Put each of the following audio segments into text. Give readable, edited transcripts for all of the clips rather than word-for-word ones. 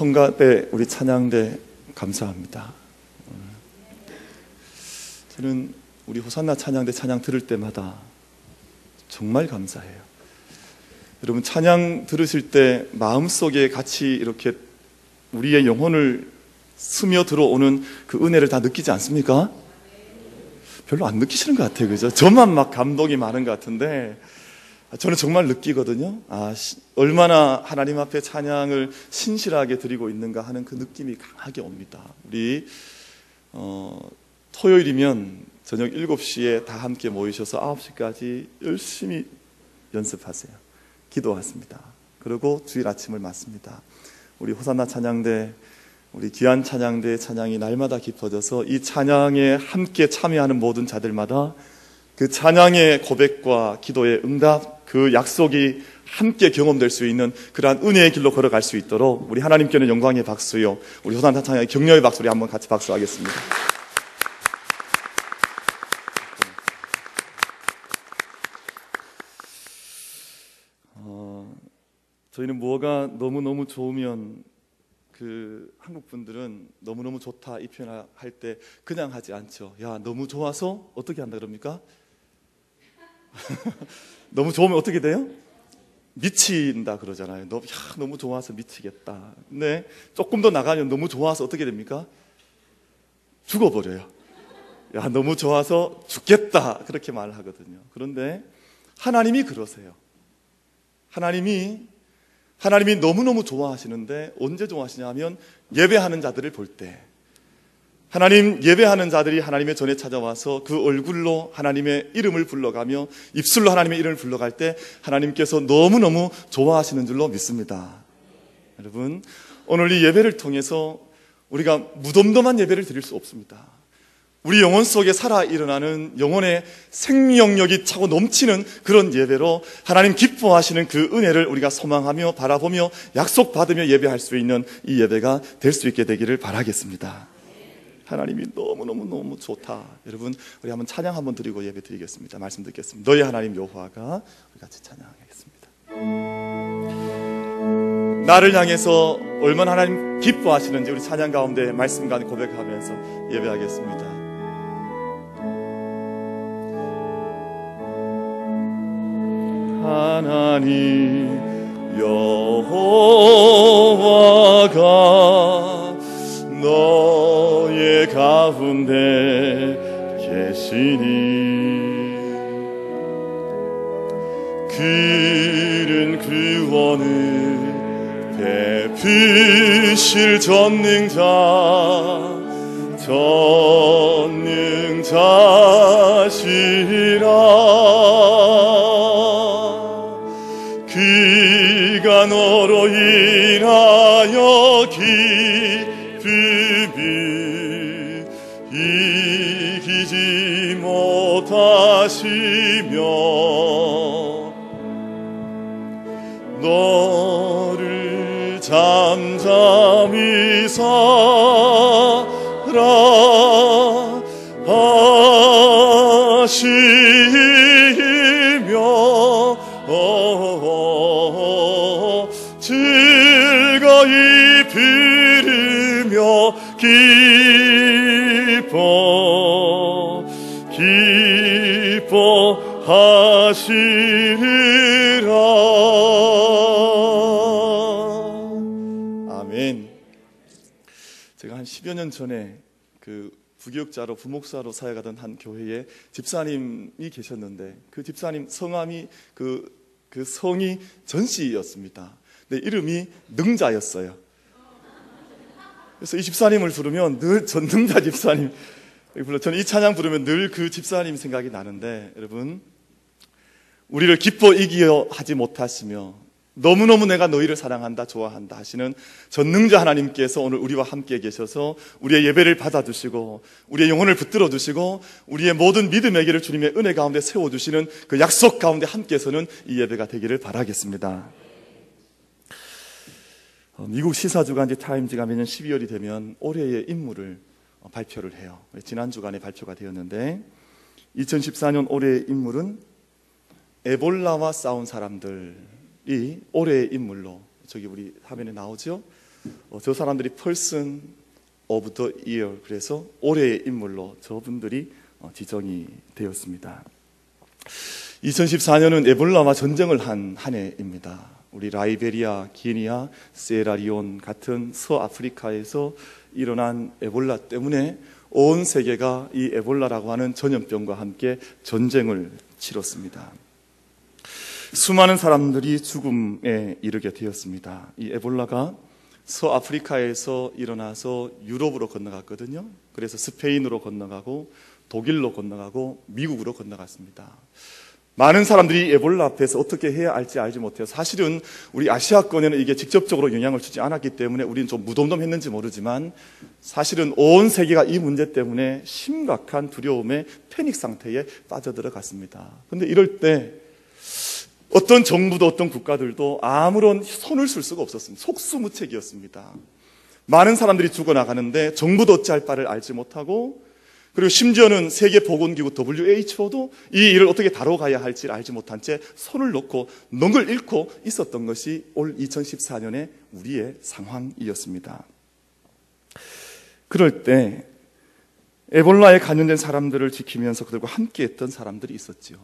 성가대, 우리 찬양대 감사합니다. 저는 우리 호산나 찬양대 찬양 들을 때마다 정말 감사해요. 여러분, 찬양 들으실 때 마음속에 같이 이렇게 우리의 영혼을 스며 들어오는 그 은혜를 다 느끼지 않습니까? 별로 안 느끼시는 것 같아요. 그죠? 저만 막 감동이 많은 것 같은데 저는 정말 느끼거든요. 얼마나 하나님 앞에 찬양을 신실하게 드리고 있는가 하는 그 느낌이 강하게 옵니다. 우리 토요일이면 저녁 7시에 다 함께 모이셔서 9시까지 열심히 연습하세요. 기도하십니다. 그리고 주일 아침을 맞습니다. 우리 호산나 찬양대, 우리 귀한 찬양대의 찬양이 날마다 깊어져서 이 찬양에 함께 참여하는 모든 자들마다 그 찬양의 고백과 기도의 응답, 그 약속이 함께 경험될 수 있는 그러한 은혜의 길로 걸어갈 수 있도록 우리 하나님께는 영광의 박수요, 우리 호산나 찬양의 격려의 박수로 한번 같이 박수하겠습니다. 저희는 뭐가 너무너무 좋으면 한국 분들은 너무너무 좋다 이 표현을 할 때 그냥 하지 않죠. 야, 너무 좋아서 어떻게 한다 그럽니까? 너무 좋으면 어떻게 돼요? 미친다 그러잖아요. 너무 좋아서 미치겠다. 근데 조금 더 나가면 너무 좋아서 어떻게 됩니까? 죽어버려요. 야, 너무 좋아서 죽겠다 그렇게 말을 하거든요. 그런데 하나님이 그러세요. 하나님이 너무너무 좋아하시는데 언제 좋아하시냐면 예배하는 자들을 볼 때, 하나님 예배하는 자들이 하나님의 전에 찾아와서 그 얼굴로 하나님의 이름을 불러가며 입술로 하나님의 이름을 불러갈 때 하나님께서 너무너무 좋아하시는 줄로 믿습니다. 여러분, 오늘 이 예배를 통해서 우리가 무덤덤한 예배를 드릴 수 없습니다. 우리 영혼 속에 살아 일어나는 영혼의 생명력이 차고 넘치는 그런 예배로 하나님 기뻐하시는 그 은혜를 우리가 소망하며 바라보며 약속받으며 예배할 수 있는 이 예배가 될 수 있게 되기를 바라겠습니다. 하나님이 너무너무 좋다. 여러분, 우리 한번 찬양 한번 드리고 예배 드리겠습니다. 말씀 듣겠습니다. 너희 하나님 여호와가, 우리 같이 찬양하겠습니다. 나를 향해서 얼마나 하나님 기뻐하시는지 우리 찬양 가운데 말씀 가운데 고백하면서 예배하겠습니다. 하나님 여호와가 너의 가운데 계시니 그는 구원을 베푸실 전능자시라. 그가 너로 인하여 기쁨을 이기지 못하시며 너를 잠잠히 사랑하시며 즐거이 부르며 기뻐하시리라. 아멘. 제가 한 10여 년 전에 부교육자로 부목사로 사역하던 한 교회에 집사님이 계셨는데 그 집사님 성함이 그 성이 전씨였습니다. 근데 이름이 능자였어요. 그래서 이 집사님을 부르면 늘 전능자 집사님 저는 이 찬양 부르면 늘 그 집사님 생각이 나는데, 여러분, 우리를 기뻐 이기려 하지 못하시며 너무너무 내가 너희를 사랑한다 좋아한다 하시는 전능자 하나님께서 오늘 우리와 함께 계셔서 우리의 예배를 받아주시고 우리의 영혼을 붙들어 주시고 우리의 모든 믿음의 길을 주님의 은혜 가운데 세워주시는 그 약속 가운데 함께서는 이 예배가 되기를 바라겠습니다. 미국 시사주간 타임즈가 매년 12월이 되면 올해의 인물을 발표를 해요. 지난 주간에 발표가 되었는데 2014년 올해의 인물은 에볼라와 싸운 사람들이 올해의 인물로, 저기 우리 화면에 나오죠? 저 사람들이 Person of the Year, 그래서 올해의 인물로 저분들이 지정이 되었습니다. 2014년은 에볼라와 전쟁을 한 해입니다. 우리 라이베리아, 기니아, 세라리온 같은 서아프리카에서 일어난 에볼라 때문에 온 세계가 이 에볼라라고 하는 전염병과 함께 전쟁을 치렀습니다. 수많은 사람들이 죽음에 이르게 되었습니다. 이 에볼라가 서아프리카에서 일어나서 유럽으로 건너갔거든요. 그래서 스페인으로 건너가고 독일로 건너가고 미국으로 건너갔습니다. 많은 사람들이 에볼라 앞에서 어떻게 해야 할지 알지 못해요. 사실은 우리 아시아권에는 이게 직접적으로 영향을 주지 않았기 때문에 우리는 좀 무덤덤했는지 모르지만 사실은 온 세계가 이 문제 때문에 심각한 두려움에 패닉 상태에 빠져들어갔습니다. 그런데 이럴 때 어떤 정부도 어떤 국가들도 아무런 손을 쓸 수가 없었습니다. 속수무책이었습니다. 많은 사람들이 죽어나가는데 정부도 어찌할 바를 알지 못하고, 그리고 심지어는 세계보건기구 WHO도 이 일을 어떻게 다뤄가야 할지 알지 못한 채 손을 놓고 넋을 잃고 있었던 것이 올 2014년의 우리의 상황이었습니다. 그럴 때 에볼라에 감염된 사람들을 지키면서 그들과 함께했던 사람들이 있었죠.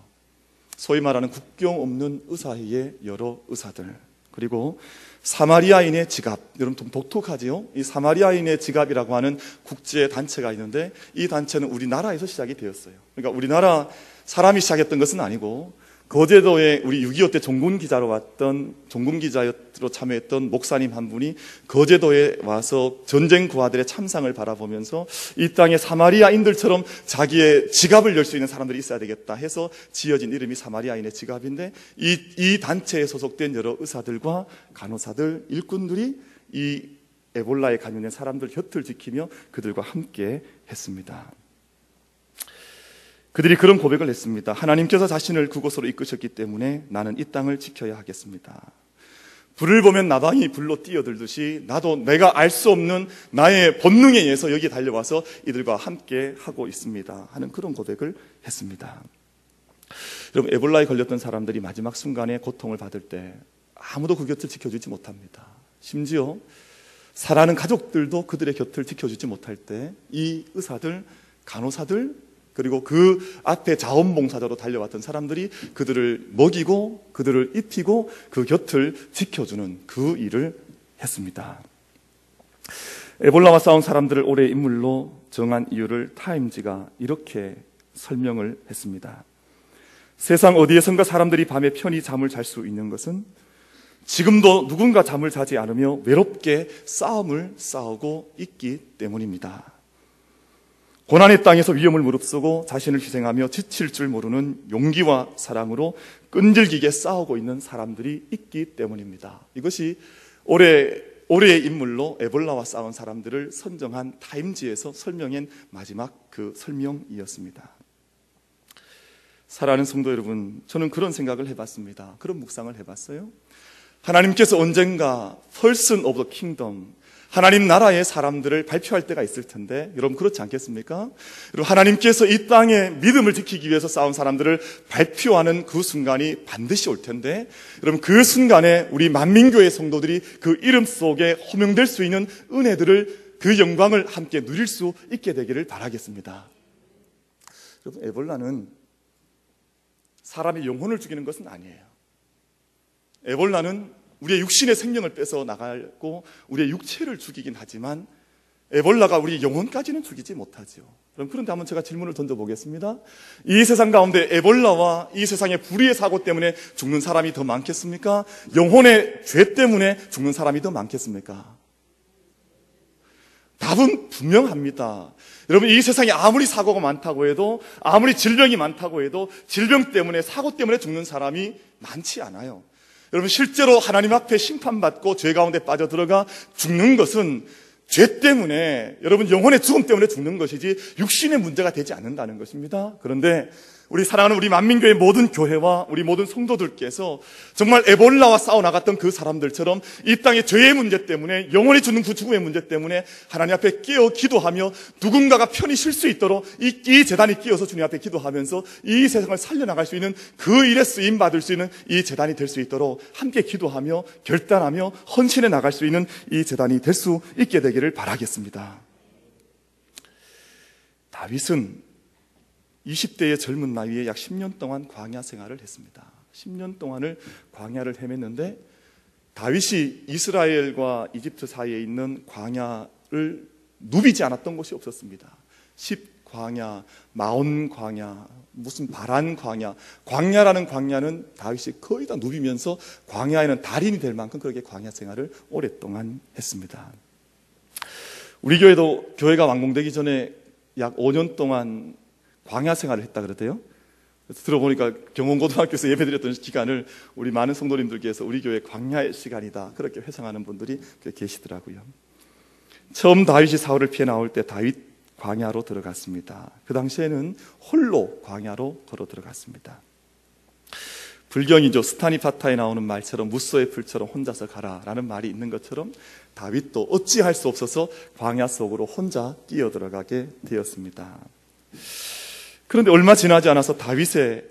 소위 말하는 국경 없는 의사회의 여러 의사들, 그리고 사마리아인의 지갑, 여러분 좀 독특하지요? 이 사마리아인의 지갑이라고 하는 국제 단체가 있는데 이 단체는 우리나라에서 시작이 되었어요. 그러니까 우리나라 사람이 시작했던 것은 아니고 거제도에 우리 6.25 때 종군기자로 참여했던 목사님 한 분이 거제도에 와서 전쟁 구하들의 참상을 바라보면서 이 땅에 사마리아인들처럼 자기의 지갑을 열 수 있는 사람들이 있어야 되겠다 해서 지어진 이름이 사마리아인의 지갑인데, 이 단체에 소속된 여러 의사들과 간호사들, 일꾼들이 이 에볼라에 감염된 사람들 곁을 지키며 그들과 함께 했습니다. 그들이 그런 고백을 했습니다. 하나님께서 자신을 그곳으로 이끄셨기 때문에 나는 이 땅을 지켜야 하겠습니다. 불을 보면 나방이 불로 뛰어들듯이 나도 내가 알 수 없는 나의 본능에 의해서 여기 달려와서 이들과 함께 하고 있습니다 하는 그런 고백을 했습니다. 여러분, 에볼라에 걸렸던 사람들이 마지막 순간에 고통을 받을 때 아무도 그 곁을 지켜주지 못합니다. 심지어 사랑하는 가족들도 그들의 곁을 지켜주지 못할 때 이 의사들, 간호사들, 그리고 그 앞에 자원봉사자로 달려왔던 사람들이 그들을 먹이고 그들을 입히고 그 곁을 지켜주는 그 일을 했습니다. 에볼라와 싸운 사람들을 올해의 인물로 정한 이유를 타임지가 이렇게 설명을 했습니다. 세상 어디에선가 사람들이 밤에 편히 잠을 잘 수 있는 것은 지금도 누군가 잠을 자지 않으며 외롭게 싸움을 싸우고 있기 때문입니다. 고난의 땅에서 위험을 무릅쓰고 자신을 희생하며 지칠 줄 모르는 용기와 사랑으로 끈질기게 싸우고 있는 사람들이 있기 때문입니다. 이것이 올해의 인물로 에볼라와 싸운 사람들을 선정한 타임지에서 설명한 마지막 그 설명이었습니다. 사랑하는 성도 여러분, 저는 그런 생각을 해봤습니다. 그런 묵상을 해봤어요. 하나님께서 언젠가 Person of the Kingdom, 하나님 나라의 사람들을 발표할 때가 있을 텐데, 여러분 그렇지 않겠습니까? 여러분, 하나님께서 이 땅에 믿음을 지키기 위해서 싸운 사람들을 발표하는 그 순간이 반드시 올 텐데, 여러분 그 순간에 우리 만민교회 성도들이 그 이름 속에 호명될 수 있는 은혜들을, 그 영광을 함께 누릴 수 있게 되기를 바라겠습니다. 여러분, 에볼라는 사람의 영혼을 죽이는 것은 아니에요. 에볼라는 우리의 육신의 생명을 뺏어 나가고 우리의 육체를 죽이긴 하지만 에볼라가 우리 영혼까지는 죽이지 못하죠. 그럼 그런데 한번 제가 질문을 던져보겠습니다. 이 세상 가운데 에볼라와 이 세상의 불의의 사고 때문에 죽는 사람이 더 많겠습니까? 영혼의 죄 때문에 죽는 사람이 더 많겠습니까? 답은 분명합니다. 여러분, 이 세상에 아무리 사고가 많다고 해도, 아무리 질병이 많다고 해도 질병 때문에, 사고 때문에 죽는 사람이 많지 않아요. 여러분, 실제로 하나님 앞에 심판받고 죄 가운데 빠져들어가 죽는 것은 죄 때문에, 여러분 영혼의 죽음 때문에 죽는 것이지 육신의 문제가 되지 않는다는 것입니다. 그런데 우리 사랑하는 우리 만민교회 모든 교회와 우리 모든 성도들께서 정말 에볼라와 싸워나갔던 그 사람들처럼 이 땅의 죄의 문제 때문에, 영원히 주는 그 죽음의 문제 때문에 하나님 앞에 끼어 기도하며 누군가가 편히 쉴 수 있도록 이 재단이 끼어서 주님 앞에 기도하면서 이 세상을 살려나갈 수 있는, 그 일에 쓰임받을 수 있는 이 재단이 될 수 있도록 함께 기도하며 결단하며 헌신해 나갈 수 있는 이 재단이 될 수 있게 되기를 바라겠습니다. 다윗은 20대의 젊은 나이에 약 10년 동안 광야 생활을 했습니다. 10년 동안을 광야를 헤맸는데, 다윗이 이스라엘과 이집트 사이에 있는 광야를 누비지 않았던 곳이 없었습니다. 10광야, 마온 광야, 무슨 바란 광야, 광야라는 광야는 다윗이 거의 다 누비면서 광야에는 달인이 될 만큼 그렇게 광야 생활을 오랫동안 했습니다. 우리 교회도 교회가 완공되기 전에 약 5년 동안 광야 생활을 했다 그러대요. 그래서 들어보니까 경원고등학교에서 예배드렸던 기간을 우리 많은 성도님들께서 우리 교회 광야의 시간이다, 그렇게 회상하는 분들이 계시더라고요. 처음 다윗이 사울을 피해 나올 때 다윗 광야로 들어갔습니다. 그 당시에는 홀로 광야로 걸어 들어갔습니다. 불경이죠. 스타니파타에 나오는 말처럼 무쏘의 풀처럼 혼자서 가라라는 말이 있는 것처럼 다윗도 어찌할 수 없어서 광야 속으로 혼자 뛰어들어가게 되었습니다. 그런데 얼마 지나지 않아서 다윗의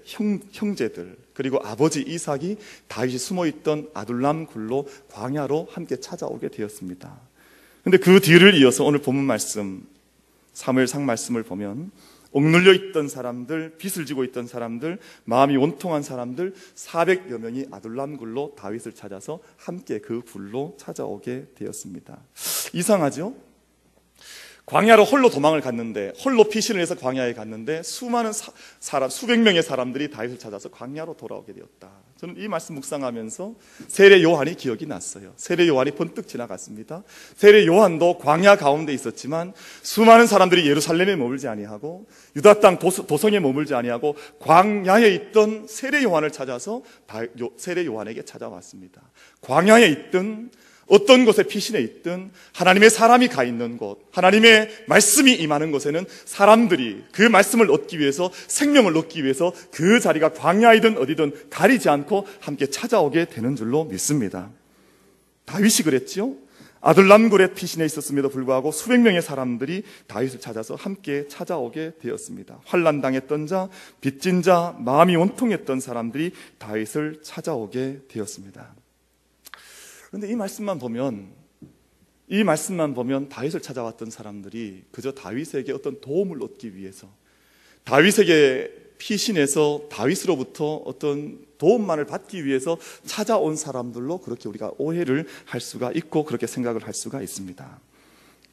형제들 그리고 아버지 이삭이 다윗이 숨어있던 아둘람 굴로 광야로 함께 찾아오게 되었습니다. 그런데 그 뒤를 이어서 오늘 본문 말씀, 사무엘상 말씀을 보면 억눌려 있던 사람들, 빚을 지고 있던 사람들, 마음이 원통한 사람들 400여 명이 아둘람 굴로 다윗을 찾아서 함께 그 굴로 찾아오게 되었습니다. 이상하죠? 광야로 홀로 도망을 갔는데, 홀로 피신을 해서 광야에 갔는데 수많은 수백 명의 사람들이 다윗을 찾아서 광야로 돌아오게 되었다. 저는 이 말씀 묵상하면서 세례 요한이 기억이 났어요. 세례 요한이 번뜩 지나갔습니다. 세례 요한도 광야 가운데 있었지만 수많은 사람들이 예루살렘에 머물지 아니하고 유다 땅 도성에 머물지 아니하고 광야에 있던 세례 요한을 찾아서 세례 요한에게 찾아왔습니다. 광야에 있던, 어떤 곳에 피신해 있든 하나님의 사람이 가 있는 곳, 하나님의 말씀이 임하는 곳에는 사람들이 그 말씀을 얻기 위해서, 생명을 얻기 위해서 그 자리가 광야이든 어디든 가리지 않고 함께 찾아오게 되는 줄로 믿습니다. 다윗이 그랬지요. 아둘람굴에 피신해 있었음에도 불구하고 수백 명의 사람들이 다윗을 찾아서 함께 찾아오게 되었습니다. 환난당했던 자, 빚진 자, 마음이 원통했던 사람들이 다윗을 찾아오게 되었습니다. 그런데 이 말씀만 보면 다윗을 찾아왔던 사람들이 그저 다윗에게 어떤 도움을 얻기 위해서, 다윗에게 피신해서 다윗으로부터 어떤 도움만을 받기 위해서 찾아온 사람들로 그렇게 우리가 오해를 할 수가 있고 그렇게 생각을 할 수가 있습니다.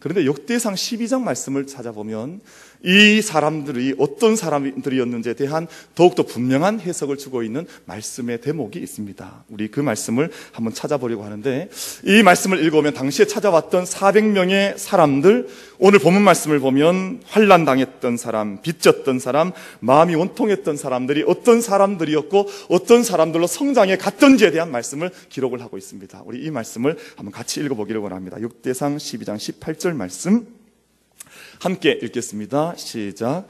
그런데 역대상 12장 말씀을 찾아보면 이 사람들이 어떤 사람들이었는지에 대한 더욱더 분명한 해석을 주고 있는 말씀의 대목이 있습니다. 우리 그 말씀을 한번 찾아보려고 하는데, 이 말씀을 읽어보면 당시에 찾아왔던 400명의 사람들, 오늘 본문 말씀을 보면 환난 당했던 사람, 빚졌던 사람, 마음이 원통했던 사람들이 어떤 사람들이었고 어떤 사람들로 성장해 갔던지에 대한 말씀을 기록을 하고 있습니다. 우리 이 말씀을 한번 같이 읽어보기를 원합니다. 역대상 12장 18절 말씀 함께 읽겠습니다. 시작.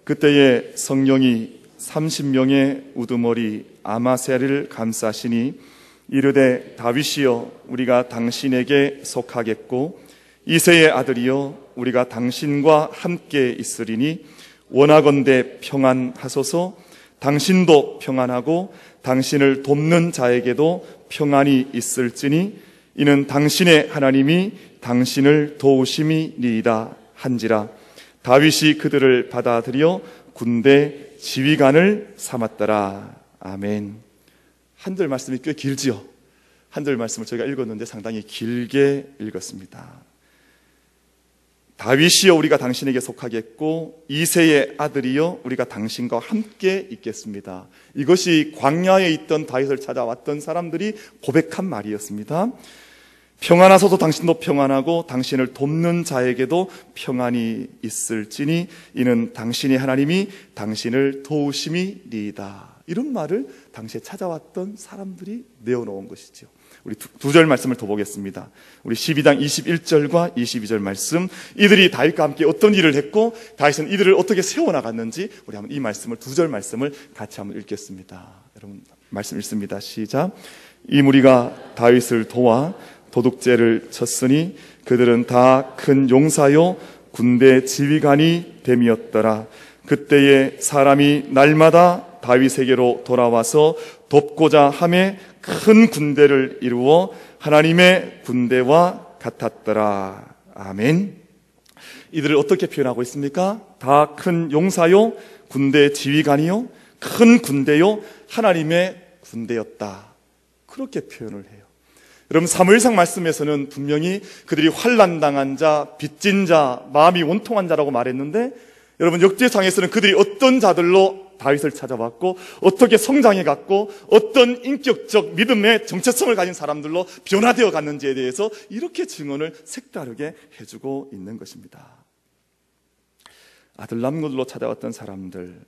그때에 성령이 30명의 우두머리 아마세를 감싸시니 이르되 다윗이여 우리가 당신에게 속하겠고 이새의 아들이여 우리가 당신과 함께 있으리니 원하건대 평안하소서. 당신도 평안하고 당신을 돕는 자에게도 평안이 있을지니 이는 당신의 하나님이 당신을 도우심이니이다 한지라. 다윗이 그들을 받아들여 군대 지휘관을 삼았더라. 아멘. 한 절 말씀이 꽤 길지요. 한 절 말씀을 저희가 읽었는데 상당히 길게 읽었습니다. 다윗이여 우리가 당신에게 속하겠고 이새의 아들이여 우리가 당신과 함께 있겠습니다. 이것이 광야에 있던 다윗을 찾아왔던 사람들이 고백한 말이었습니다. 평안하소서. 당신도 평안하고 당신을 돕는 자에게도 평안이 있을지니 이는 당신의 하나님이 당신을 도우심이니이다. 이런 말을 당시에 찾아왔던 사람들이 내어놓은 것이죠. 우리 두 절 말씀을 더 보겠습니다. 우리 12장 21절과 22절 말씀, 이들이 다윗과 함께 어떤 일을 했고 다윗은 이들을 어떻게 세워나갔는지 우리 한번 이 말씀을, 두 절 말씀을 같이 한번 읽겠습니다. 여러분 말씀 읽습니다. 시작. 이 무리가 다윗을 도와 도둑질을 쳤으니 그들은 다 큰 용사요 군대 지휘관이 됨이었더라. 그때에 사람이 날마다 다윗에게로 돌아와서 돕고자 하매 큰 군대를 이루어 하나님의 군대와 같았더라. 아멘. 이들을 어떻게 표현하고 있습니까? 다 큰 용사요, 군대 지휘관이요, 큰 군대요, 하나님의 군대였다. 그렇게 표현을 해요. 여러분 사무엘상 말씀에서는 분명히 그들이 환난당한 자, 빚진 자, 마음이 원통한 자라고 말했는데, 여러분 역대상에서는 그들이 어떤 자들로 다윗을 찾아왔고 어떻게 성장해 갔고 어떤 인격적 믿음의 정체성을 가진 사람들로 변화되어 갔는지에 대해서 이렇게 증언을 색다르게 해주고 있는 것입니다. 아들람굴로 찾아왔던 사람들,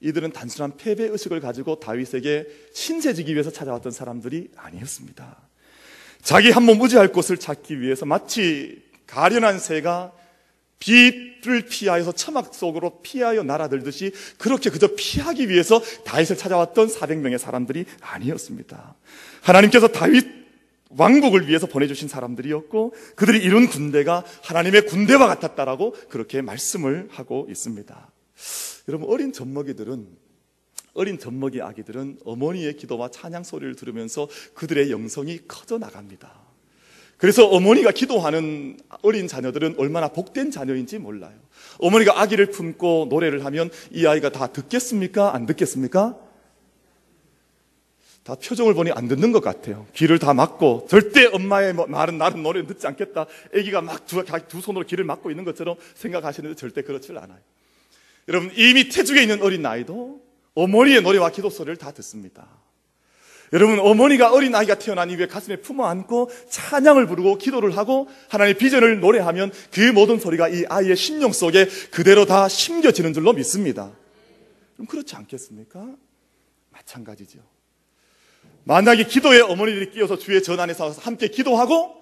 이들은 단순한 패배의식을 가지고 다윗에게 신세지기 위해서 찾아왔던 사람들이 아니었습니다. 자기 한 몸 의지할 곳을 찾기 위해서 마치 가련한 새가 빛을 피하여서 처막 속으로 피하여 날아들듯이 그렇게 그저 피하기 위해서 다윗을 찾아왔던 400명의 사람들이 아니었습니다. 하나님께서 다윗 왕국을 위해서 보내주신 사람들이었고 그들이 이룬 군대가 하나님의 군대와 같았다라고 그렇게 말씀을 하고 있습니다. 여러분 어린 젖먹이 아기들은 어머니의 기도와 찬양 소리를 들으면서 그들의 영성이 커져 나갑니다. 그래서 어머니가 기도하는 어린 자녀들은 얼마나 복된 자녀인지 몰라요. 어머니가 아기를 품고 노래를 하면 이 아이가 다 듣겠습니까? 안 듣겠습니까? 다 표정을 보니 안 듣는 것 같아요. 귀를 다 막고 절대 엄마의 말은 나는 노래를 듣지 않겠다. 아기가 막 두 손으로 귀를 막고 있는 것처럼 생각하시는데 절대 그렇지 않아요. 여러분 이미 태중에 있는 어린 아이도 어머니의 노래와 기도 소리를 다 듣습니다. 여러분 어머니가 어린 아이가 태어난 이후에 가슴에 품어 안고 찬양을 부르고 기도를 하고 하나님의 비전을 노래하면 그 모든 소리가 이 아이의 심령 속에 그대로 다 심겨지는 줄로 믿습니다. 그럼 그렇지 않겠습니까? 마찬가지죠. 만약에 기도에 어머니들이 끼어서 주의 전 안에서 함께 기도하고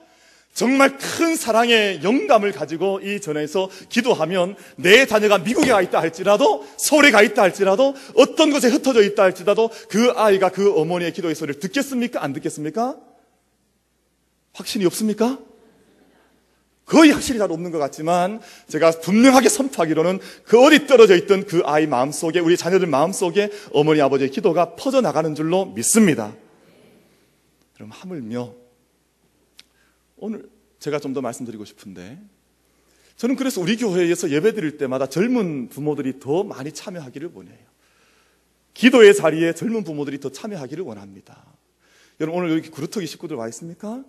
정말 큰 사랑의 영감을 가지고 이 전에서 기도하면 내 자녀가 미국에 가 있다 할지라도 서울에 가 있다 할지라도 어떤 곳에 흩어져 있다 할지라도 그 아이가 그 어머니의 기도의 소리를 듣겠습니까? 안 듣겠습니까? 확신이 없습니까? 거의 확실히 잘 없는 것 같지만 제가 분명하게 선포하기로는 그 어디 떨어져 있던 그 아이 마음속에 우리 자녀들 마음속에 어머니 아버지의 기도가 퍼져나가는 줄로 믿습니다. 그럼 하물며 오늘 제가 좀 더 말씀드리고 싶은데 저는 그래서 우리 교회에서 예배 드릴 때마다 젊은 부모들이 더 많이 참여하기를 원해요. 기도의 자리에 젊은 부모들이 더 참여하기를 원합니다. 여러분 오늘 여기 구루터기 식구들 와 있습니까?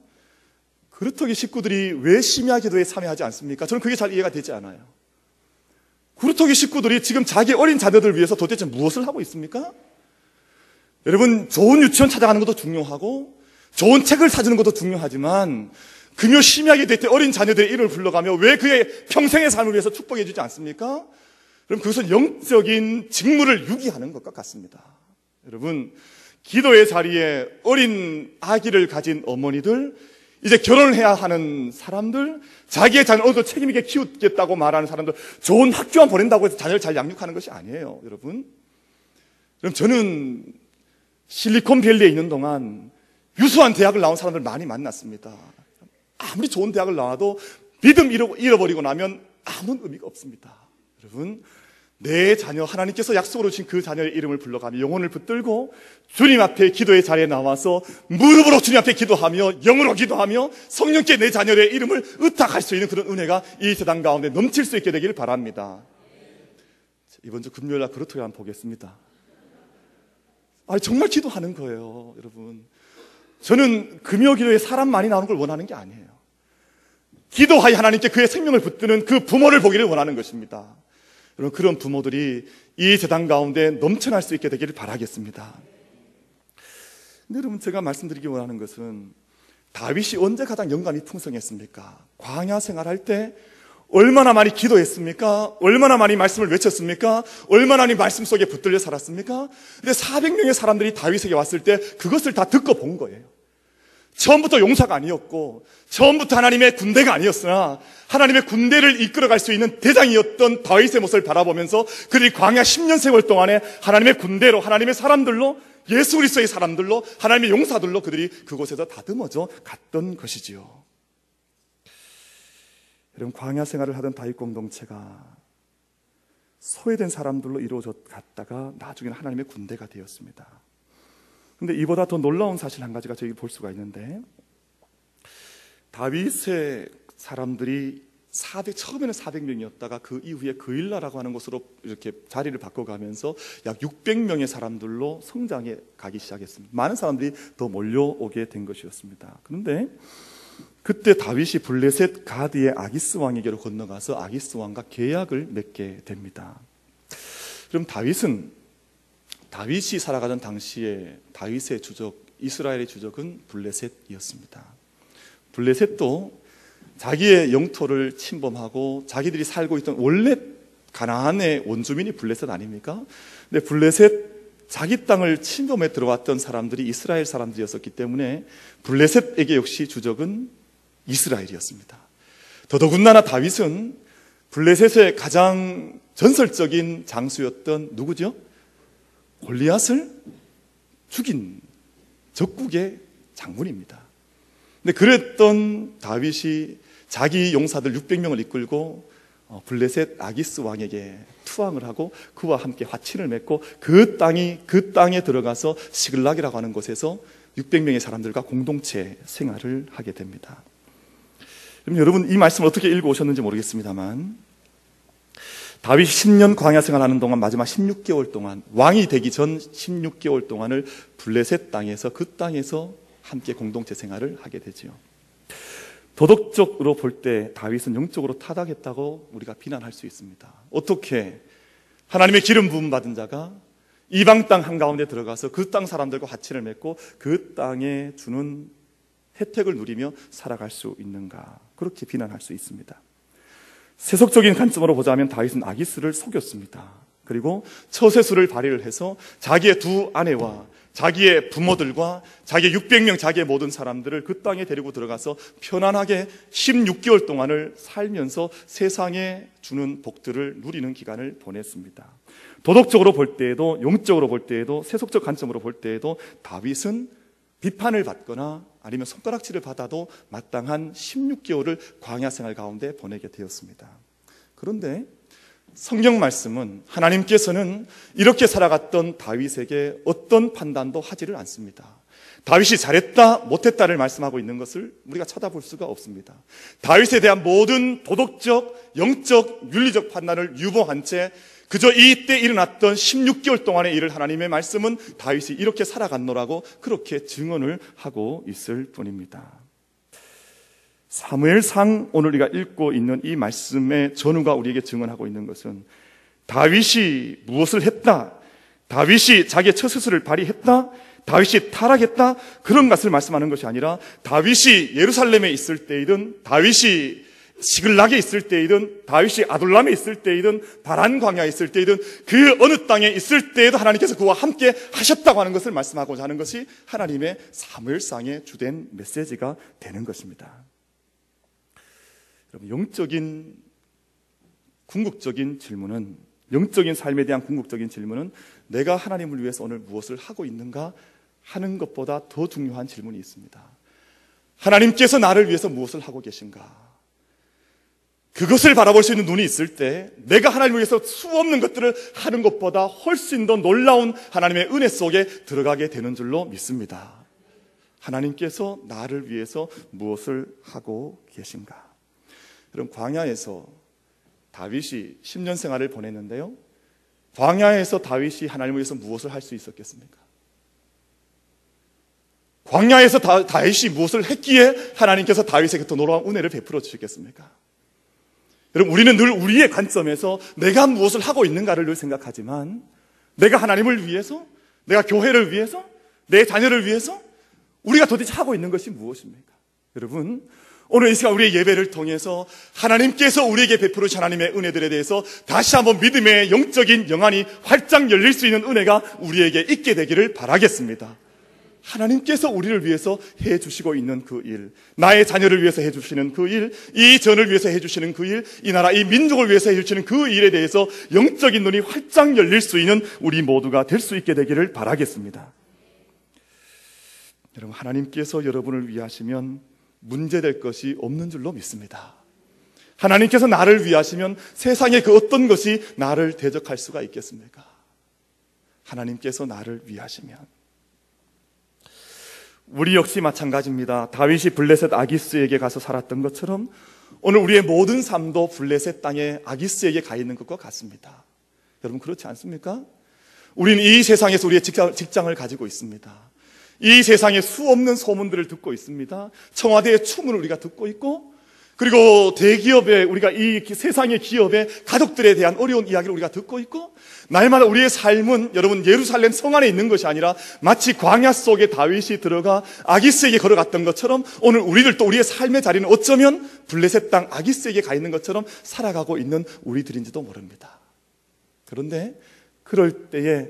구루터기 식구들이 왜 심야 기도에 참여하지 않습니까? 저는 그게 잘 이해가 되지 않아요. 구루터기 식구들이 지금 자기 어린 자녀들을 위해서 도대체 무엇을 하고 있습니까? 여러분 좋은 유치원 찾아가는 것도 중요하고 좋은 책을 사주는 것도 중요하지만 금요 심야 기도회 때 어린 자녀들의 이름을 불러가며 왜 그의 평생의 삶을 위해서 축복해 주지 않습니까? 그럼 그것은 영적인 직무를 유기하는 것과 같습니다. 여러분 기도의 자리에 어린 아기를 가진 어머니들, 이제 결혼을 해야 하는 사람들, 자기의 자녀를 어느 정도 책임 있게 키우겠다고 말하는 사람들, 좋은 학교만 보낸다고 해서 자녀를 잘 양육하는 것이 아니에요. 여러분 그럼 저는 실리콘밸리에 있는 동안 유수한 대학을 나온 사람들 많이 만났습니다. 아무리 좋은 대학을 나와도 믿음 잃어버리고 나면 아무런 의미가 없습니다. 여러분 내 자녀 하나님께서 약속으로 주신 그 자녀의 이름을 불러가며 영혼을 붙들고 주님 앞에 기도의 자리에 나와서 무릎으로 주님 앞에 기도하며 영으로 기도하며 성령께 내 자녀의 이름을 의탁할 수 있는 그런 은혜가 이 세상 가운데 넘칠 수 있게 되기를 바랍니다. 이번 주 금요일날 그렇게 한번 보겠습니다. 정말 기도하는 거예요. 여러분 저는 금요 기도에 사람 많이 나오는 걸 원하는 게 아니에요. 기도하여 하나님께 그의 생명을 붙드는 그 부모를 보기를 원하는 것입니다. 여러분 그런 부모들이 이 세상 가운데 넘쳐날 수 있게 되기를 바라겠습니다. 근데 여러분 제가 말씀드리기 원하는 것은 다윗이 언제 가장 영감이 풍성했습니까? 광야 생활할 때 얼마나 많이 기도했습니까? 얼마나 많이 말씀을 외쳤습니까? 얼마나 많이 말씀 속에 붙들려 살았습니까? 근데 400명의 사람들이 다윗에게 왔을 때 그것을 다 듣고 본 거예요. 처음부터 용사가 아니었고 처음부터 하나님의 군대가 아니었으나 하나님의 군대를 이끌어갈 수 있는 대장이었던 다윗의 모습을 바라보면서 그들이 광야 10년 세월 동안에 하나님의 군대로, 하나님의 사람들로, 예수 그리스도의 사람들로, 하나님의 용사들로 그들이 그곳에서 다듬어져 갔던 것이지요. 여러분, 광야 생활을 하던 다윗 공동체가 소외된 사람들로 이루어져 갔다가 나중에는 하나님의 군대가 되었습니다. 근데 이보다 더 놀라운 사실 한 가지가 저희 볼 수가 있는데, 다윗의 사람들이 처음에는 400명이었다가 그 이후에 그일라라고 하는 곳으로 이렇게 자리를 바꿔가면서 약 600명의 사람들로 성장해 가기 시작했습니다. 많은 사람들이 더 몰려오게 된 것이었습니다. 그런데 그때 다윗이 블레셋 가드의 아기스 왕에게로 건너가서 아기스 왕과 계약을 맺게 됩니다. 그럼 다윗이 살아가던 당시에 다윗의 주적, 이스라엘의 주적은 블레셋이었습니다. 블레셋도 자기의 영토를 침범하고 자기들이 살고 있던 원래 가나안의 원주민이 블레셋 아닙니까? 근데 블레셋 자기 땅을 침범해 들어왔던 사람들이 이스라엘 사람들이었기 때문에 블레셋에게 역시 주적은 이스라엘이었습니다. 더더군다나 다윗은 블레셋의 가장 전설적인 장수였던 누구죠? 골리앗을 죽인 적국의 장군입니다. 근데 그랬던 다윗이 자기 용사들 600명을 이끌고 블레셋 아기스 왕에게 투항을 하고 그와 함께 화친을 맺고 그 땅에 들어가서 시글락이라고 하는 곳에서 600명의 사람들과 공동체 생활을 하게 됩니다. 여러분, 이 말씀을 어떻게 읽어오셨는지 모르겠습니다만 다윗이 10년 광야 생활하는 동안 마지막 16개월 동안, 왕이 되기 전 16개월 동안을 블레셋 땅에서, 그 땅에서 함께 공동체 생활을 하게 되지요. 도덕적으로 볼 때 다윗은 영적으로 타락했다고 우리가 비난할 수 있습니다. 어떻게 하나님의 기름 부음 받은 자가 이방 땅 한가운데 들어가서 그 땅 사람들과 화친을 맺고 그 땅에 주는 혜택을 누리며 살아갈 수 있는가, 그렇게 비난할 수 있습니다. 세속적인 관점으로 보자면 다윗은 아기스를 속였습니다. 그리고 처세술을 발휘를 해서 자기의 두 아내와 자기의 부모들과 자기의 600명, 자기의 모든 사람들을 그 땅에 데리고 들어가서 편안하게 16개월 동안을 살면서 세상에 주는 복들을 누리는 기간을 보냈습니다. 도덕적으로 볼 때에도, 영적으로 볼 때에도, 세속적 관점으로 볼 때에도 다윗은 비판을 받거나 아니면 손가락질을 받아도 마땅한 16개월을 광야 생활 가운데 보내게 되었습니다. 그런데 성경 말씀은 하나님께서는 이렇게 살아갔던 다윗에게 어떤 판단도 하지를 않습니다. 다윗이 잘했다 못했다를 말씀하고 있는 것을 우리가 쳐다볼 수가 없습니다. 다윗에 대한 모든 도덕적, 영적, 윤리적 판단을 유보한 채 그저 이때 일어났던 16개월 동안의 일을 하나님의 말씀은 다윗이 이렇게 살아갔노라고 그렇게 증언을 하고 있을 뿐입니다. 사무엘상 오늘 우리가 읽고 있는 이 말씀의 전후가 우리에게 증언하고 있는 것은 다윗이 무엇을 했다, 다윗이 자기의 처세술을 발휘했다, 다윗이 타락했다, 그런 것을 말씀하는 것이 아니라 다윗이 예루살렘에 있을 때이든 다윗이 시글락에 있을 때이든 다윗이 아둘람에 있을 때이든 바란 광야에 있을 때이든 그 어느 땅에 있을 때에도 하나님께서 그와 함께 하셨다고 하는 것을 말씀하고자 하는 것이 하나님의 사무엘상의 주된 메시지가 되는 것입니다. 여러분, 영적인 궁극적인 질문은, 영적인 삶에 대한 궁극적인 질문은 내가 하나님을 위해서 오늘 무엇을 하고 있는가 하는 것보다 더 중요한 질문이 있습니다. 하나님께서 나를 위해서 무엇을 하고 계신가? 그것을 바라볼 수 있는 눈이 있을 때 내가 하나님을 위해서 수없는 것들을 하는 것보다 훨씬 더 놀라운 하나님의 은혜 속에 들어가게 되는 줄로 믿습니다. 하나님께서 나를 위해서 무엇을 하고 계신가? 여러분, 광야에서 다윗이 10년 생활을 보냈는데요, 광야에서 다윗이 하나님을 위해서 무엇을 할 수 있었겠습니까? 광야에서 다윗이 무엇을 했기에 하나님께서 다윗에게 더 놀라운 은혜를 베풀어 주시겠습니까? 여러분, 우리는 늘 우리의 관점에서 내가 무엇을 하고 있는가를 늘 생각하지만 내가 하나님을 위해서, 내가 교회를 위해서, 내 자녀를 위해서 우리가 도대체 하고 있는 것이 무엇입니까? 여러분, 오늘 이 시간 우리의 예배를 통해서 하나님께서 우리에게 베풀어 주신 하나님의 은혜들에 대해서 다시 한번 믿음의 영적인 영안이 활짝 열릴 수 있는 은혜가 우리에게 있게 되기를 바라겠습니다. 하나님께서 우리를 위해서 해주시고 있는 그 일, 나의 자녀를 위해서 해주시는 그 일, 이 전을 위해서 해주시는 그 일, 이 나라, 이 민족을 위해서 해주시는 그 일에 대해서 영적인 눈이 활짝 열릴 수 있는 우리 모두가 될 수 있게 되기를 바라겠습니다. 여러분, 하나님께서 여러분을 위하시면 문제될 것이 없는 줄로 믿습니다. 하나님께서 나를 위하시면 세상의 그 어떤 것이 나를 대적할 수가 있겠습니까? 하나님께서 나를 위하시면. 우리 역시 마찬가지입니다. 다윗이 블레셋 아기스에게 가서 살았던 것처럼 오늘 우리의 모든 삶도 블레셋 땅에 아기스에게 가 있는 것과 같습니다. 여러분, 그렇지 않습니까? 우리는 이 세상에서 우리의 직장을 가지고 있습니다. 이 세상에 수없는 소문들을 듣고 있습니다. 청와대의 추문을 우리가 듣고 있고, 그리고 대기업에, 우리가 이 세상의 기업의 가족들에 대한 어려운 이야기를 우리가 듣고 있고, 날마다 우리의 삶은 여러분 예루살렘 성 안에 있는 것이 아니라 마치 광야 속에 다윗이 들어가 아기스에게 걸어갔던 것처럼 오늘 우리들도 우리의 삶의 자리는 어쩌면 블레셋 땅 아기스에게 가 있는 것처럼 살아가고 있는 우리들인지도 모릅니다. 그런데 그럴 때에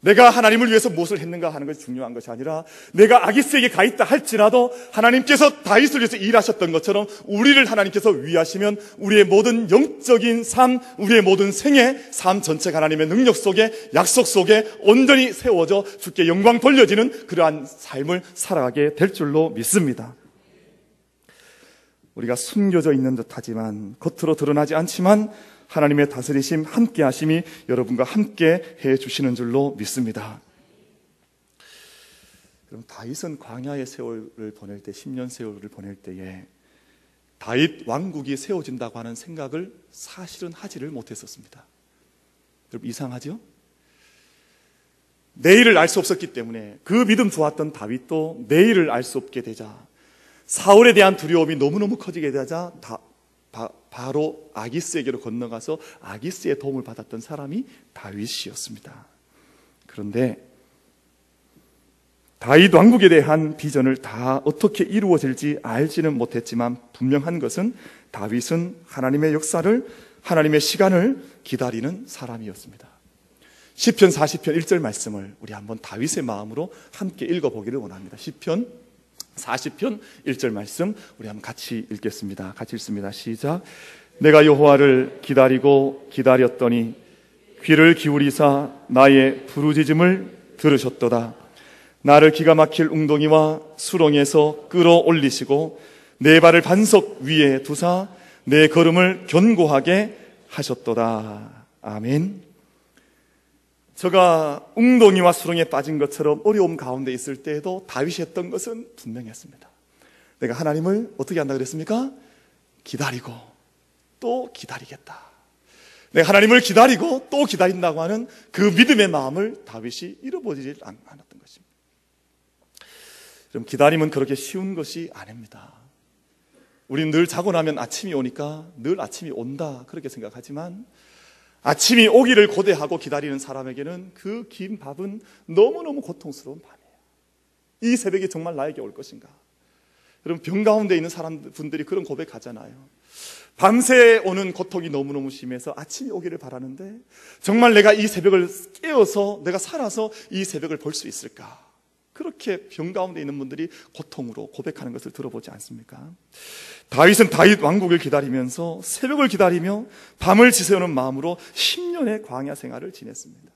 내가 하나님을 위해서 무엇을 했는가 하는 것이 중요한 것이 아니라 내가 아기스에게 가 있다 할지라도 하나님께서 다윗을 위해서 일하셨던 것처럼 우리를 하나님께서 위하시면 우리의 모든 영적인 삶, 우리의 모든 생애, 삶 전체가 하나님의 능력 속에, 약속 속에 온전히 세워져 주께 영광 돌려지는 그러한 삶을 살아가게 될 줄로 믿습니다. 우리가 숨겨져 있는 듯하지만, 겉으로 드러나지 않지만 하나님의 다스리심, 함께 하심이 여러분과 함께 해주시는 줄로 믿습니다. 그럼 다윗은 광야의 세월을 보낼 때, 10년 세월을 보낼 때에 다윗 왕국이 세워진다고 하는 생각을 사실은 하지를 못했었습니다. 여러분, 이상하죠? 내일을 알 수 없었기 때문에 그 믿음 좋았던 다윗도 내일을 알 수 없게 되자, 사울에 대한 두려움이 너무너무 커지게 되자 바로 아기스에게로 건너가서 아기스의 도움을 받았던 사람이 다윗이었습니다. 그런데 다윗 왕국에 대한 비전을 다 어떻게 이루어질지 알지는 못했지만 분명한 것은 다윗은 하나님의 역사를, 하나님의 시간을 기다리는 사람이었습니다. 시편 40편 1절 말씀을 우리 한번 다윗의 마음으로 함께 읽어보기를 원합니다. 시편 40편 1절 말씀 우리 한번 같이 읽겠습니다. 같이 읽습니다. 시작. 내가 여호와를 기다리고 기다렸더니 귀를 기울이사 나의 부르짖음을 들으셨도다. 나를 기가 막힐 웅덩이와 수렁에서 끌어올리시고 내 발을 반석 위에 두사 내 걸음을 견고하게 하셨도다. 아멘. 저가 웅덩이와 수렁에 빠진 것처럼 어려움 가운데 있을 때에도 다윗이 했던 것은 분명했습니다. 내가 하나님을 어떻게 한다 그랬습니까? 기다리고 또 기다리겠다. 내가 하나님을 기다리고 또 기다린다고 하는 그 믿음의 마음을 다윗이 잃어버리지 않았던 것입니다. 그럼 기다림은 그렇게 쉬운 것이 아닙니다. 우리는 늘 자고 나면 아침이 오니까 늘 아침이 온다 그렇게 생각하지만 아침이 오기를 고대하고 기다리는 사람에게는 그 긴 밤은 너무너무 고통스러운 밤이에요. 이 새벽이 정말 나에게 올 것인가? 여러분, 병 가운데 있는 사람분들이 그런 고백하잖아요. 밤새 오는 고통이 너무너무 심해서 아침이 오기를 바라는데 정말 내가 이 새벽을 깨어서 내가 살아서 이 새벽을 볼 수 있을까? 그렇게 병 가운데 있는 분들이 고통으로 고백하는 것을 들어보지 않습니까? 다윗은 다윗 왕국을 기다리면서 새벽을 기다리며 밤을 지새우는 마음으로 10년의 광야 생활을 지냈습니다.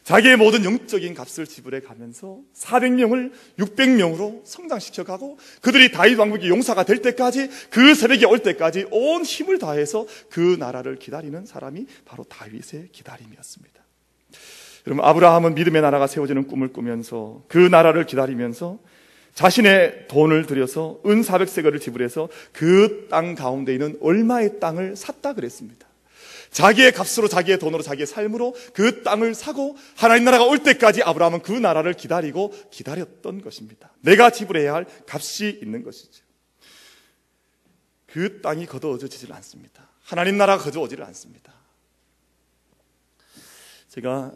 자기의 모든 영적인 값을 지불해 가면서 400명을 600명으로 성장시켜가고 그들이 다윗 왕국의 용사가 될 때까지, 그 새벽이 올 때까지 온 힘을 다해서 그 나라를 기다리는 사람이 바로 다윗의 기다림이었습니다. 여러분, 아브라함은 믿음의 나라가 세워지는 꿈을 꾸면서 그 나라를 기다리면서 자신의 돈을 들여서 은 400세겔을 지불해서 그 땅 가운데 있는 얼마의 땅을 샀다 그랬습니다. 자기의 값으로, 자기의 돈으로, 자기의 삶으로 그 땅을 사고 하나님 나라가 올 때까지 아브라함은 그 나라를 기다리고 기다렸던 것입니다. 내가 지불해야 할 값이 있는 것이죠. 그 땅이 거두어지질 않습니다. 하나님 나라가 거두어지질 않습니다. 제가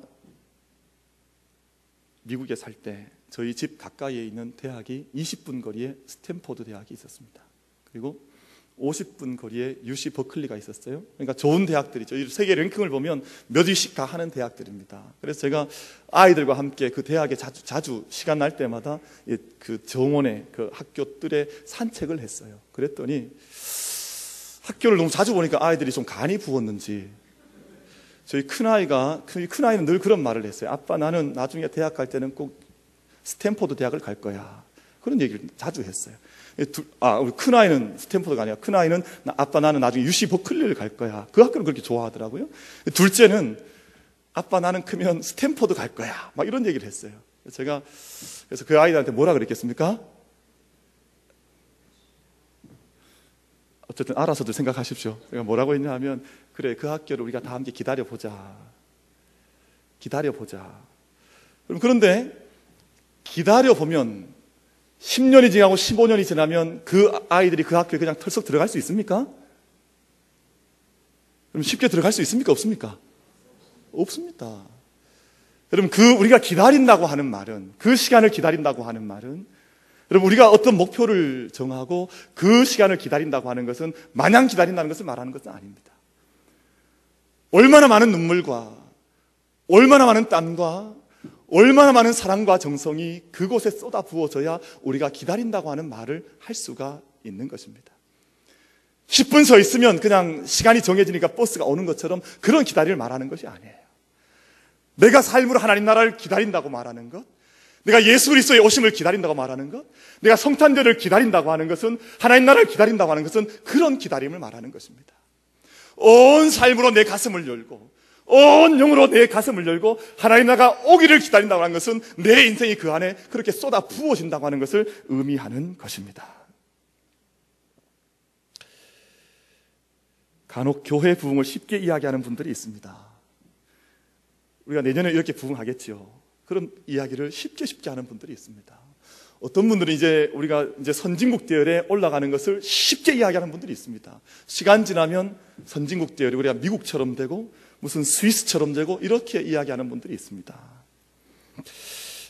미국에 살 때 저희 집 가까이에 있는 대학이 20분 거리에 스탠포드 대학이 있었습니다. 그리고 50분 거리에 UC 버클리가 있었어요. 그러니까 좋은 대학들이죠. 세계 랭킹을 보면 몇 위씩 다 하는 대학들입니다. 그래서 제가 아이들과 함께 그 대학에 자주 시간 날 때마다 그 정원의 그 학교들에 산책을 했어요. 그랬더니 학교를 너무 자주 보니까 아이들이 좀 간이 부었는지 저희 큰아이는 늘 그런 말을 했어요. 아빠, 나는 나중에 대학 갈 때는 꼭 스탠포드 대학을 갈 거야. 그런 얘기를 자주 했어요. 우리 큰아이는 스탠포드가 아니라 큰아이는 아빠, 나는 나중에 UC 버클리를 갈 거야. 그 학교를 그렇게 좋아하더라고요. 둘째는 아빠, 나는 크면 스탠포드 갈 거야. 막 이런 얘기를 했어요. 그래서 그 아이들한테 뭐라 그랬겠습니까? 어쨌든 알아서들 생각하십시오. 제가 뭐라고 했냐 하면, 그래, 그 학교를 우리가 다 함께 기다려보자. 그런데 기다려보면 10년이 지나고 15년이 지나면 그 아이들이 그 학교에 그냥 털썩 들어갈 수 있습니까? 그럼 쉽게 들어갈 수 있습니까? 없습니까? 없습니다. 여러분, 우리가 기다린다고 하는 말은, 그 시간을 기다린다고 하는 말은, 여러분, 우리가 어떤 목표를 정하고 그 시간을 기다린다고 하는 것은 마냥 기다린다는 것을 말하는 것은 아닙니다. 얼마나 많은 눈물과 얼마나 많은 땀과 얼마나 많은 사랑과 정성이 그곳에 쏟아 부어져야 우리가 기다린다고 하는 말을 할 수가 있는 것입니다. 10분 서 있으면 그냥 시간이 정해지니까 버스가 오는 것처럼 그런 기다림을 말하는 것이 아니에요. 내가 삶으로 하나님 나라를 기다린다고 말하는 것, 내가 예수 그리스도의 오심을 기다린다고 말하는 것, 내가 성탄절을 기다린다고 하는 것은, 하나님 나라를 기다린다고 하는 것은 그런 기다림을 말하는 것입니다. 온 삶으로 내 가슴을 열고 온 영으로 내 가슴을 열고 하나님 나라가 오기를 기다린다고 하는 것은 내 인생이 그 안에 그렇게 쏟아 부어진다고 하는 것을 의미하는 것입니다. 간혹 교회 부흥을 쉽게 이야기하는 분들이 있습니다. 우리가 내년에 이렇게 부흥하겠지요. 그런 이야기를 쉽게 하는 분들이 있습니다. 어떤 분들은 우리가 선진국 대열에 올라가는 것을 쉽게 이야기하는 분들이 있습니다. 시간 지나면 선진국 대열이 우리가 미국처럼 되고 무슨 스위스처럼 되고 이렇게 이야기하는 분들이 있습니다.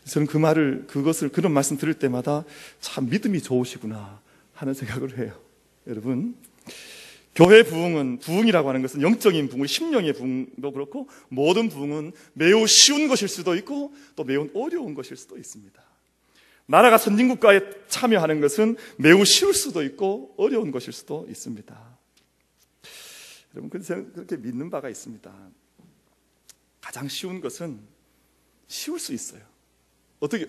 저는 그런 말씀 들을 때마다 참 믿음이 좋으시구나 하는 생각을 해요. 여러분, 교회 부흥이라고 하는 것은 영적인 부흥, 심령의 부흥도 그렇고 모든 부흥은 매우 쉬운 것일 수도 있고 또 매우 어려운 것일 수도 있습니다. 나라가 선진국가에 참여하는 것은 매우 쉬울 수도 있고 어려운 것일 수도 있습니다. 여러분, 저는 그렇게 믿는 바가 있습니다. 가장 쉬운 것은 쉬울 수 있어요.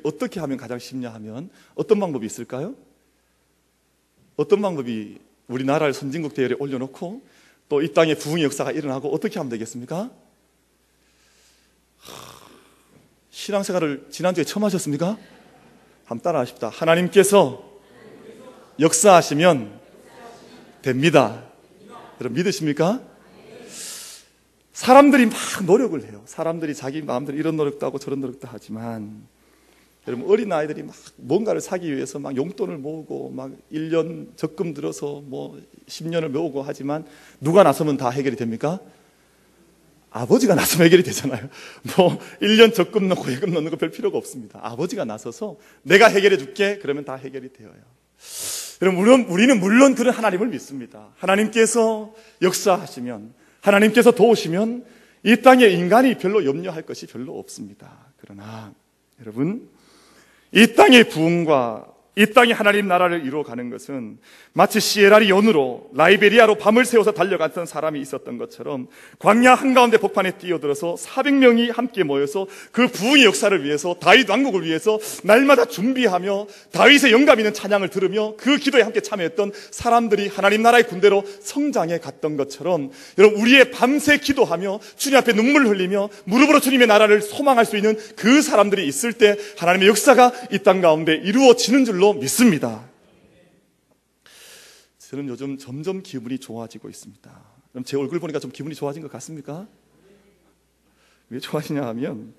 어떻게 하면 가장 쉽냐 하면 어떤 방법이 있을까요? 어떤 방법이 우리나라를 선진국 대열에 올려놓고 또 이 땅에 부흥의 역사가 일어나고 어떻게 하면 되겠습니까? 신앙생활을 지난주에 처음 하셨습니까? 한번 따라 하십시다. 하나님께서 역사하시면 됩니다. 여러분, 믿으십니까? 사람들이 막 노력을 해요. 사람들이 자기 마음대로 이런 노력도 하고 저런 노력도 하지만, 여러분, 어린아이들이 막 뭔가를 사기 위해서 막 용돈을 모으고 막 1년 적금 들어서 뭐 10년을 모으고 하지만 누가 나서면 다 해결이 됩니까? 아버지가 나서면 해결이 되잖아요. 뭐 1년 적금 넣고 예금 넣는 거 별 필요가 없습니다. 아버지가 나서서 내가 해결해 줄게 그러면 다 해결이 되어요. 여러분, 우리는 물론 그런 하나님을 믿습니다. 하나님께서 역사하시면, 하나님께서 도우시면 이 땅에 인간이 별로 염려할 것이 별로 없습니다. 그러나 여러분, 이 땅의 부흥과 이 땅에 하나님 나라를 이루어가는 것은 마치 시에라리온으로 라이베리아로 밤을 새워서 달려갔던 사람이 있었던 것처럼 광야 한가운데 복판에 뛰어들어서 400명이 함께 모여서 그 부흥의 역사를 위해서, 다윗 왕국을 위해서 날마다 준비하며 다윗의 영감 있는 찬양을 들으며 그 기도에 함께 참여했던 사람들이 하나님 나라의 군대로 성장해 갔던 것처럼, 여러분, 우리의 밤새 기도하며 주님 앞에 눈물을 흘리며 무릎으로 주님의 나라를 소망할 수 있는 그 사람들이 있을 때 하나님의 역사가 이 땅 가운데 이루어지는 줄로 믿습니다. 저는 요즘 점점 기분이 좋아지고 있습니다. 그럼 제 얼굴 보니까 좀 기분이 좋아진 것 같습니까? 왜 좋아지냐 하면,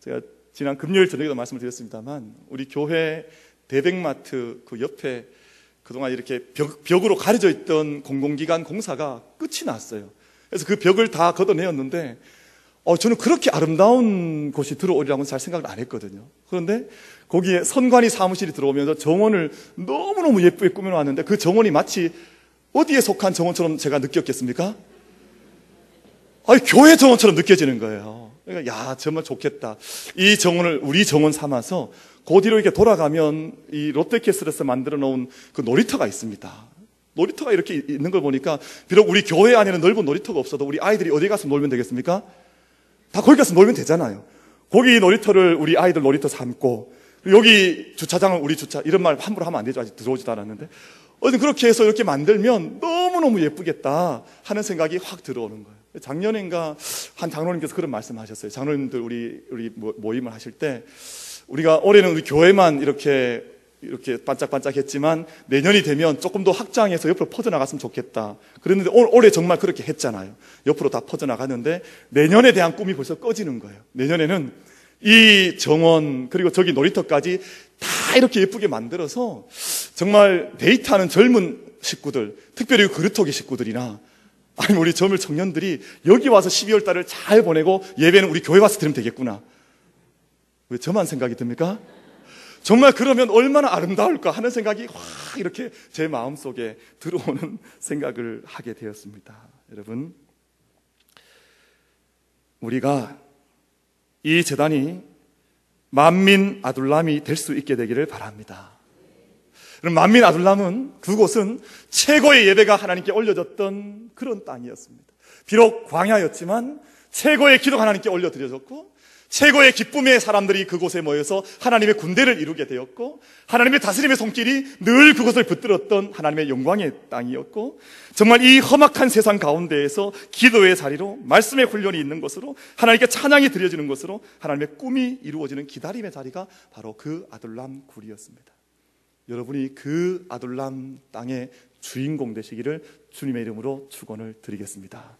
제가 지난 금요일 저녁에도 말씀을 드렸습니다만, 우리 교회 대백마트 그 옆에 그동안 이렇게 벽으로 가려져 있던 공공기관 공사가 끝이 났어요. 그래서 그 벽을 다 걷어내었는데, 저는 그렇게 아름다운 곳이 들어오리라고는 잘 생각을 안 했거든요. 그런데 거기에 선관위 사무실이 들어오면서 정원을 너무너무 예쁘게 꾸며놨는데 그 정원이 마치 어디에 속한 정원처럼 제가 느꼈겠습니까? 아니, 교회 정원처럼 느껴지는 거예요. 그러니까 야, 정말 좋겠다. 이 정원을 우리 정원 삼아서 그 뒤로 이렇게 돌아가면 이 롯데캐슬에서 만들어 놓은 그 놀이터가 있습니다. 놀이터가 이렇게 있는 걸 보니까 비록 우리 교회 안에는 넓은 놀이터가 없어도 우리 아이들이 어디 가서 놀면 되겠습니까? 다 거기 가서 놀면 되잖아요. 거기 놀이터를 우리 아이들 놀이터 삼고, 여기 주차장을 우리 주차, 이런 말 함부로 하면 안 되죠. 아직 들어오지도 않았는데. 어쨌든 그렇게 해서 이렇게 만들면 너무너무 예쁘겠다 하는 생각이 확 들어오는 거예요. 작년인가 한 장로님께서 그런 말씀하셨어요. 장로님들 우리 모임을 하실 때, 우리가 올해는 우리 교회만 이렇게 반짝반짝했지만 내년이 되면 조금 더 확장해서 옆으로 퍼져나갔으면 좋겠다. 그랬는데 올해 정말 그렇게 했잖아요. 옆으로 다 퍼져나갔는데 내년에 대한 꿈이 벌써 꺼지는 거예요. 내년에는 이 정원 그리고 저기 놀이터까지 다 이렇게 예쁘게 만들어서 정말 데이트하는 젊은 식구들, 특별히 그루터기 식구들이나 아니면 우리 젊은 청년들이 여기 와서 12월 달을 잘 보내고 예배는 우리 교회 와서 드리면 되겠구나. 왜 저만 생각이 듭니까? 정말 그러면 얼마나 아름다울까 하는 생각이 확 이렇게 제 마음속에 들어오는 생각을 하게 되었습니다. 여러분, 우리가 이 제단이 만민 아둘람이 될 수 있게 되기를 바랍니다. 만민 아둘람은, 그곳은 최고의 예배가 하나님께 올려졌던 그런 땅이었습니다. 비록 광야였지만 최고의 기도가 하나님께 올려드려졌고, 최고의 기쁨의 사람들이 그곳에 모여서 하나님의 군대를 이루게 되었고, 하나님의 다스림의 손길이 늘 그곳을 붙들었던 하나님의 영광의 땅이었고, 정말 이 험악한 세상 가운데에서 기도의 자리로, 말씀의 훈련이 있는 곳으로, 하나님께 찬양이 드려지는 곳으로 하나님의 꿈이 이루어지는 기다림의 자리가 바로 그 아둘람 굴이었습니다. 여러분이 그 아둘람 땅의 주인공 되시기를 주님의 이름으로 축원을 드리겠습니다.